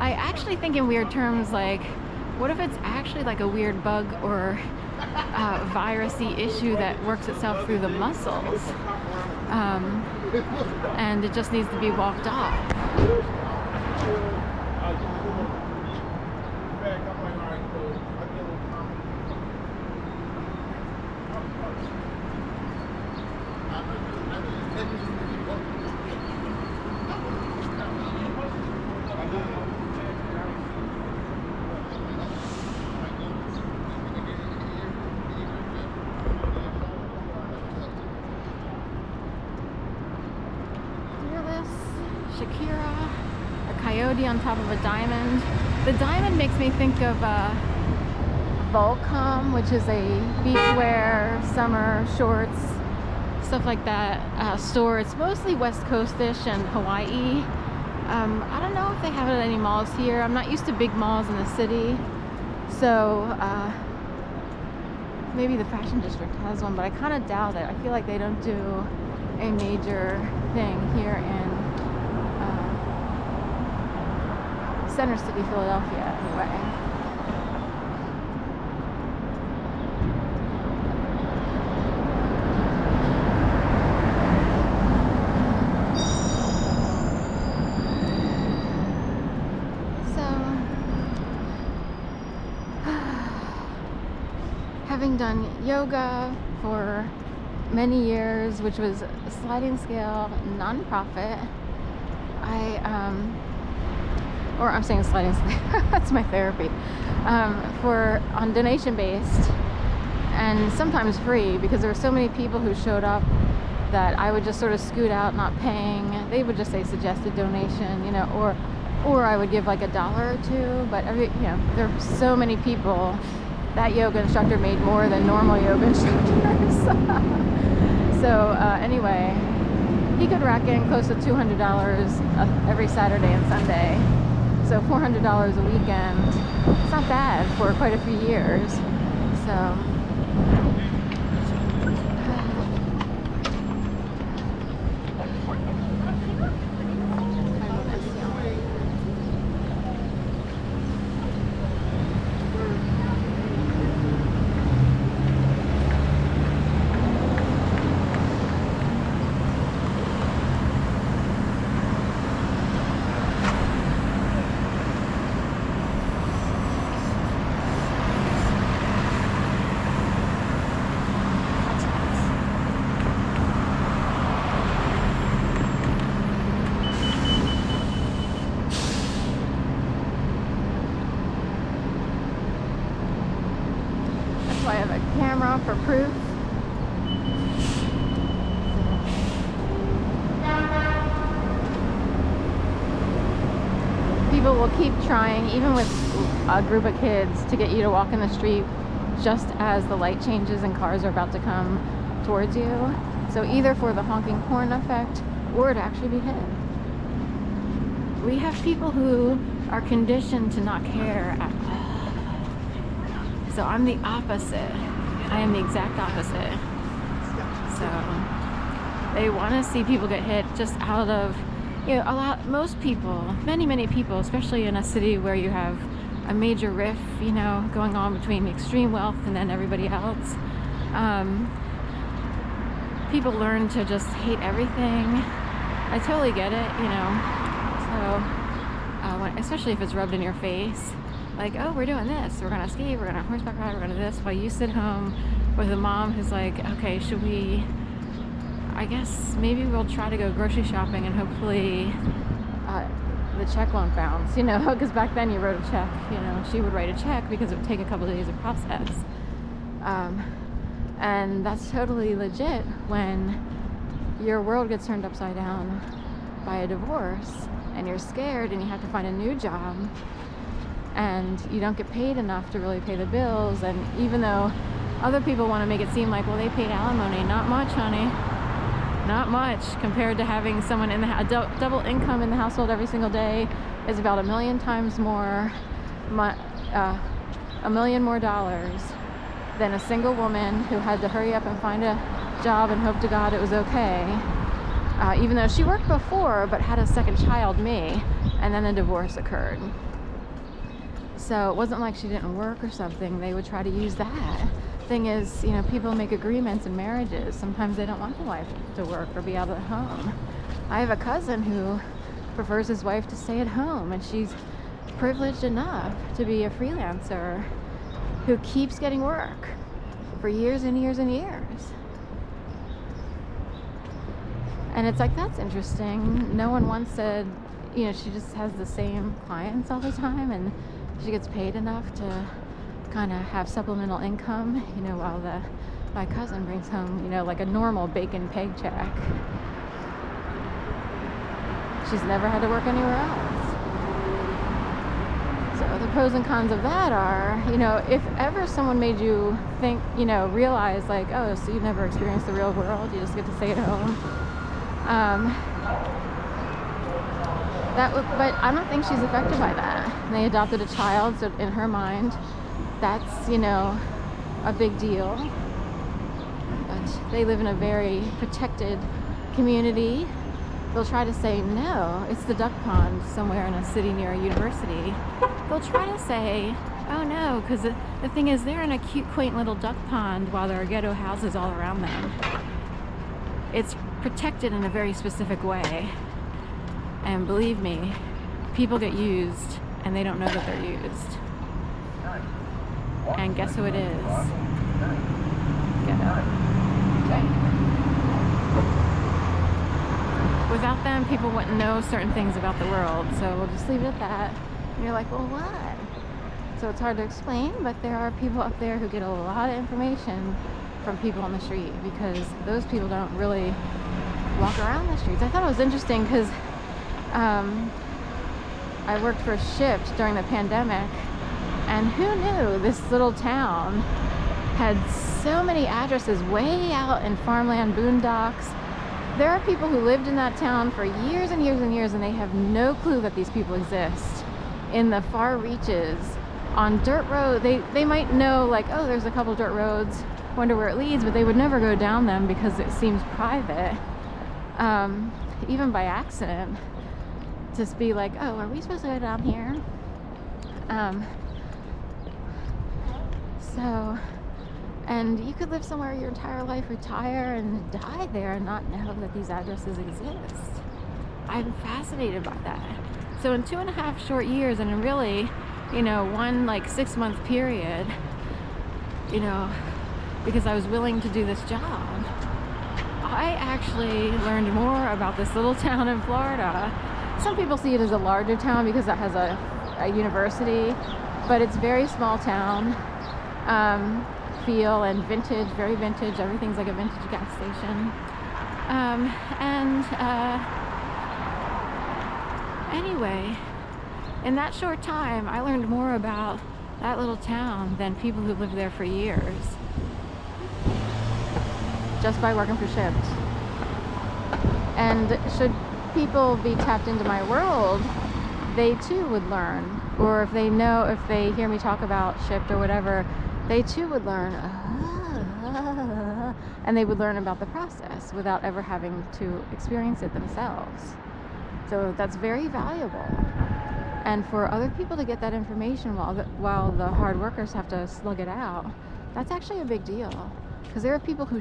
I actually think in weird terms, like, what if it's actually like a weird bug or virusy issue that works itself through the muscles, and it just needs to be walked off. Shakira, a coyote on top of a diamond. The diamond makes me think of Volcom, which is a beachwear, summer shorts, stuff like that store. It's mostly West Coast-ish and Hawaii. I don't know if they have it at any malls here. I'm not used to big malls in the city, so maybe the fashion district has one, but I kind of doubt it. I feel like they don't do a major thing here in Center City, Philadelphia, anyway. Having done yoga for many years, which was a sliding scale nonprofit, I'm saying sliding scale, that's my therapy, on donation based and sometimes free, because there were so many people who showed up that I would just sort of scoot out not paying. They would just say suggested donation, or I would give like $1 or $2, but there were so many people. That yoga instructor made more than normal yoga instructors. So anyway, he could rack in close to $200 every Saturday and Sunday. So $400 a weekend. It's not bad for quite a few years. So I have a camera for proof. People will keep trying, even with a group of kids, to get you to walk in the street just as the light changes and cars are about to come towards you. So either for the honking horn effect or to actually be hit. We have people who are conditioned to not care at all. So I'm the opposite. I am the exact opposite. So they want to see people get hit just out of, most people, many people, especially in a city where you have a major rift, going on between extreme wealth and then everybody else. People learn to just hate everything. I totally get it, So, especially if it's rubbed in your face. Like, oh, we're doing this, we're gonna ski, we're gonna horseback ride, we're gonna do this, while you sit home with a mom who's like, okay, should we, I guess maybe we'll try to go grocery shopping and hopefully the check won't bounce, because back then you wrote a check, she would write a check because it would take a couple of days to process. And that's totally legit when your world gets turned upside down by a divorce and you're scared and you have to find a new job. And you don't get paid enough to really pay the bills. And even though other people want to make it seem like, well, they paid alimony, not much, honey. Not much compared to having someone in the double income in the household every single day is about $1 million times more, $1 million more dollars than a single woman who had to hurry up and find a job and hope to God it was okay. Even though she worked before but had a second child, me. and then a divorce occurred. So it wasn't like she didn't work or something. They would try to use that. Thing is, you know, people make agreements in marriages. Sometimes they don't want the wife to work or be out at home. I have a cousin who prefers his wife to stay at home, and she's privileged enough to be a freelancer who keeps getting work for years and years and years. And it's like, that's interesting. No one once said, you know, she just has the same clients all the time and she gets paid enough to kind of have supplemental income, you know, while my cousin brings home, you know, like a normal bacon paycheck. She's never had to work anywhere else. So the pros and cons of that are, you know, if ever someone made you think, you know, realize like, oh, so you've never experienced the real world, you just get to stay at home. But I don't think she's affected by that. They adopted a child, so in her mind, that's, you know, a big deal. But they live in a very protected community. They'll try to say, no, it's the duck pond somewhere in a city near a university. They'll try to say, oh no, because the thing is, they're in a cute, quaint little duck pond while there are ghetto houses all around them. It's protected in a very specific way. And believe me, people get used and they don't know that they're used. And guess who it is? Ghetto. Without them, people wouldn't know certain things about the world. So we'll just leave it at that. And you're like, well, what? So it's hard to explain, but there are people up there who get a lot of information from people on the street, because those people don't really walk around the streets. I thought it was interesting because I worked for Shipt during the pandemic, and who knew this little town had so many addresses way out in farmland, boondocks. There are people who lived in that town for years and years and years, and they have no clue that these people exist. In the far reaches, on dirt road, they might know like, oh, there's a couple dirt roads, wonder where it leads, but they would never go down them because it seems private. Even by accident, just be like, oh, are we supposed to go down here? And you could live somewhere your entire life, retire and die there and not know that these addresses exist. I'm fascinated by that. So in 2.5 short years, and in really, you know, one like 6-month period, you know, because I was willing to do this job, I actually learned more about this little town in Florida. Some people see it as a larger town because it has a university, but it's very small town, feel and vintage, very vintage. Everything's like a vintage gas station. Anyway, in that short time, I learned more about that little town than people who lived there for years, just by working for Shipt. And should people be tapped into my world, they too would learn. Or if they hear me talk about Shipt or whatever, they too would learn, and they would learn about the process without ever having to experience it themselves. So that's very valuable. And for other people to get that information while the hard workers have to slug it out, that's actually a big deal. Because there are people who